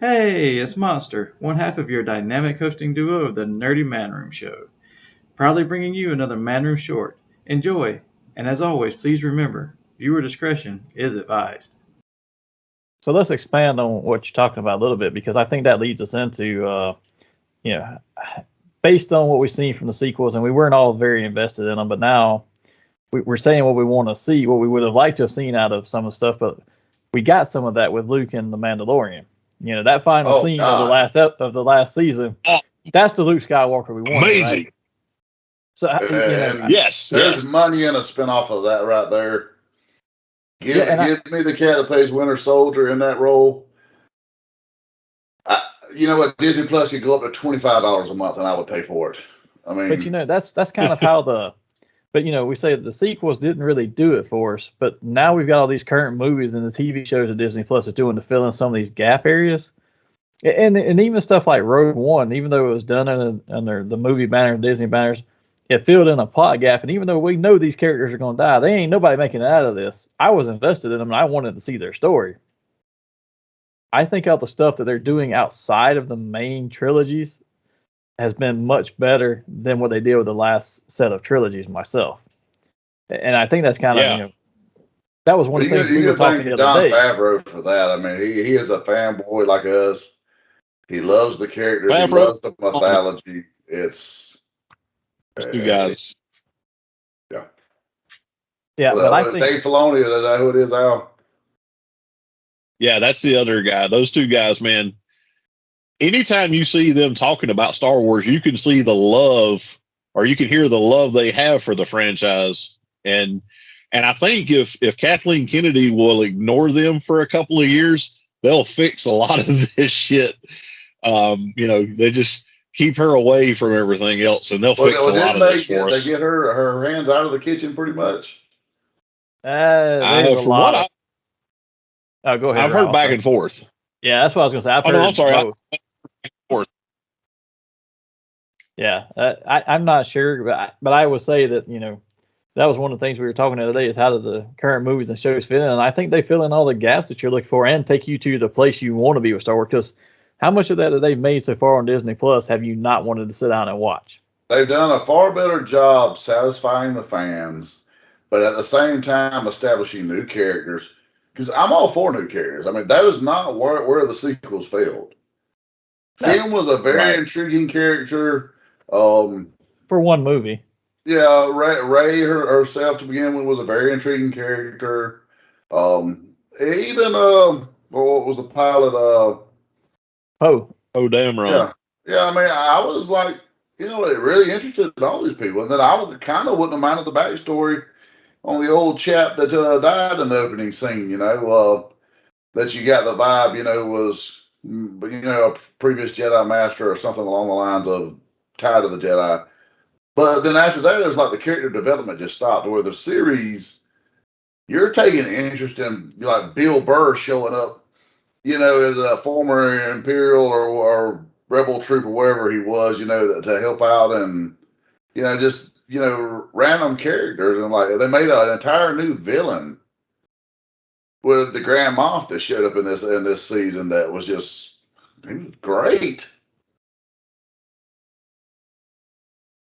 Hey, it's Monster, one half of your dynamic hosting duo of the Nerdy Man Room Show. Proudly bringing you another Man Room Short. Enjoy, and as always, please remember, viewer discretion is advised. So let's expand on what you're talking about a little bit because I think that leads us into, you know, based on what we've seen from the sequels, and we weren't all very invested in them, but now we're saying what we want to see, what we would have liked to have seen out of some of the stuff, but we got some of that with Luke and the Mandalorian. That final Oh scene of the God, last season, Oh, that's the Luke Skywalker we wanted, right? amazing. So and Yes, there's yes. money in a spinoff of that right there. yeah, and Give me the cat that plays Winter Soldier in that role. You know what? Disney Plus could go up to $25 a month, and I would pay for it. I but mean, that's kind of how but we say the sequels didn't really do it for us, but now we've got all these current movies and the TV shows that Disney Plus is doing to fill in some of these gap areas. And even stuff like Rogue One, even though it was done under the movie banner, Disney banners, it filled in a plot gap. And even though we know these characters are going to die, they ain't nobody making it out of this. I was invested in them and I wanted to see their story. I think all the stuff that they're doing outside of the main trilogies has been much better than what they did with the last set of trilogies myself. And I think that's kind of, Yeah. that was one of the things we were talking the other John day. Favreau for that. I mean, he is a fanboy like us. He loves the characters. He Favreau, loves the mythology. It's you guys. yeah. Yeah, but I think Dave Filoni, is that who it is, Al? Yeah, that's the other guy. Those two guys, man. Anytime you see them talking about Star Wars, you can see the love, or you can hear the love they have for the franchise. And I think if Kathleen Kennedy will ignore them for a couple of years, they'll fix a lot of this shit. They just keep her away from everything else, and they'll fix a lot of this for us. They get her hands out of the kitchen pretty much. there's a lot of. Oh, go ahead. I've heard back and forth. Yeah, that's what I was going to say. I've heard I'm sorry. both. Yeah, I'm not sure, but I would say that that was one of the things we were talking about today is how do the current movies and shows fit in, and I think they fill in all the gaps that you're looking for and take you to the place you want to be with Star Wars. Because how much of that they've made so far on Disney Plus have you not wanted to sit down and watch? They've done a far better job satisfying the fans, but at the same time establishing new characters. Because I'm all for new characters. I mean, that is not where the sequels failed. Finn was a very intriguing character. For one movie. Yeah, Ray herself to begin with was a very intriguing character. Even what was the pilot? Poe Dameron. Yeah. I mean, I was like, really interested in all these people, and then I kind of wouldn't have minded the backstory on the old chap that died in the opening scene. That you got the vibe, was a previous Jedi Master or something along the lines of tied to the Jedi. But then after that, it was like the character development just stopped. Where the series, you're taking interest in like Bill Burr showing up, as a former Imperial or Rebel troop or wherever he was, to help out and just random characters, and like they made an entire new villain with the Grand Moff that showed up in this season that was just great.